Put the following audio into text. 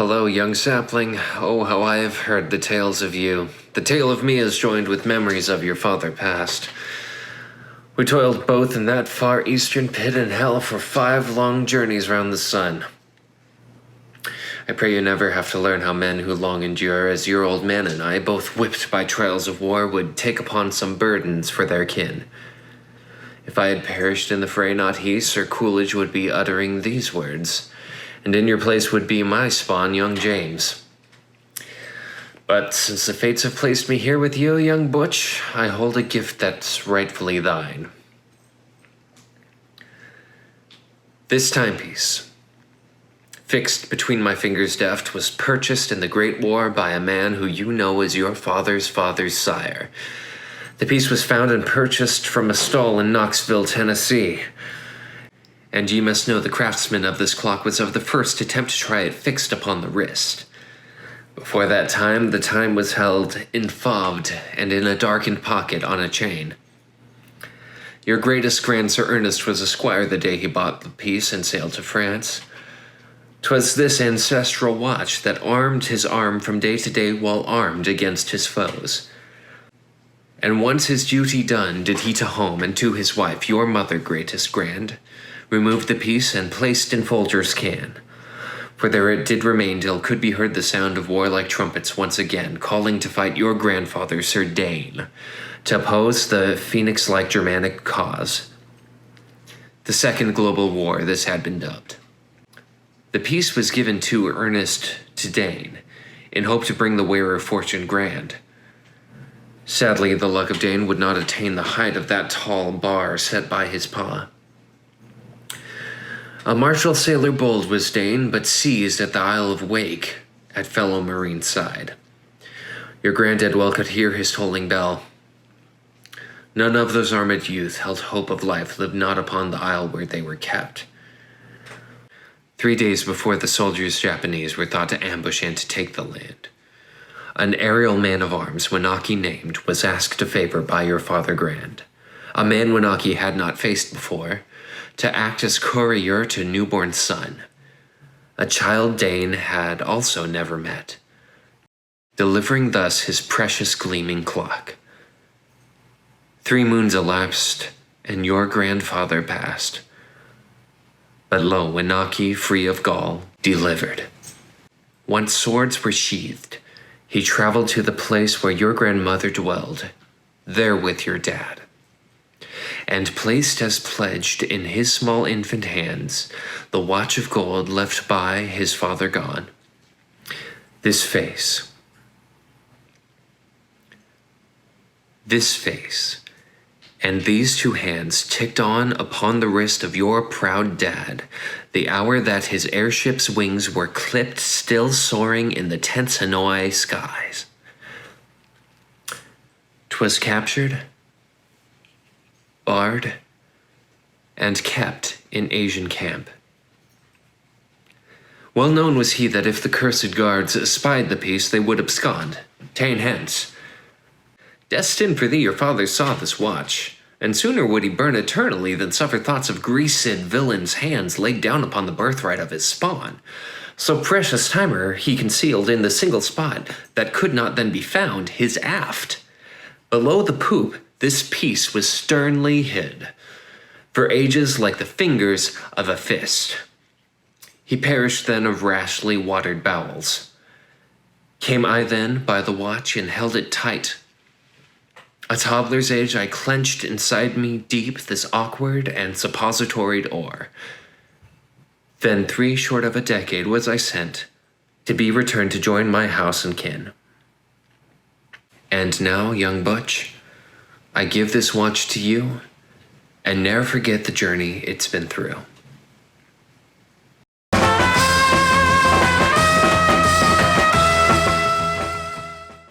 Hello, young sapling. Oh, how I have heard the tales of you. The tale of me is joined with memories of your father past. We toiled both in that far eastern pit in hell for 5 long journeys round the sun. I pray you never have to learn how men who long endure, as your old man and I, both whipped by trials of war, would take upon some burdens for their kin. If I had perished in the fray, not he, Sir Coolidge, would be uttering these words, and in your place would be my spawn, young James. But since the fates have placed me here with you, young Butch, I hold a gift that's rightfully thine. This timepiece, fixed between my fingers deft, was purchased in the Great War by a man who you know as your father's father's sire. The piece was found and purchased from a stall in Knoxville, Tennessee. And ye must know the craftsman of this clock was of the first attempt to try it fixed upon the wrist. Before that time, the time was held infobbed and in a darkened pocket on a chain. Your greatest grand Sir Ernest was a squire the day he bought the piece and sailed to France. 'Twas this ancestral watch that armed his arm from day to day while armed against his foes. And once his duty done, did he to home and to his wife, your mother greatest grand, remove the piece and placed in Folger's can. For there it did remain till could be heard the sound of warlike trumpets once again, calling to fight your grandfather, Sir Dane, to oppose the phoenix-like Germanic cause. The Second Global War, this had been dubbed. The piece was given to Ernest to Dane, in hope to bring the wearer fortune grand. Sadly, the luck of Dane would not attain the height of that tall bar set by his paw. A martial sailor bold was Dane, but seized at the Isle of Wake, at fellow marine's side. Your granddad well could hear his tolling bell. None of those armed youth held hope of life, lived not upon the isle where they were kept. 3 days before the soldiers Japanese were thought to ambush and to take the land, an aerial man of arms, Wanaki named, was asked a favor by your father grand, a man Wanaki had not faced before, to act as courier to newborn son, a child Dane had also never met, delivering thus his precious gleaming clock. 3 moons elapsed, and your grandfather passed. But lo, Wanaki, free of gall, delivered. Once swords were sheathed, he traveled to the place where your grandmother dwelled, there with your dad, and placed as pledged in his small infant hands the watch of gold left by his father gone. This face, and these 2 hands ticked on upon the wrist of your proud dad, the hour that his airship's wings were clipped, still soaring in the tense Hanoi skies. 'Twas captured, barred, and kept in Asian camp. Well known was he that if the cursed guards espied the piece, they would abscond, ta'en hence. Destined for thee your father saw this watch, and sooner would he burn eternally than suffer thoughts of greased villains' hands laid down upon the birthright of his spawn. So precious timer he concealed in the single spot that could not then be found, his aft. Below the poop this piece was sternly hid, for ages like the fingers of a fist. He perished then of rashly watered bowels. Came I then by the watch and held it tight. A toddler's age I clenched inside me deep this awkward and suppositoried ore. Then 3 short of a decade was I sent, to be returned to join my house and kin. And now, young Butch, I give this watch to you, and ne'er forget the journey it's been through.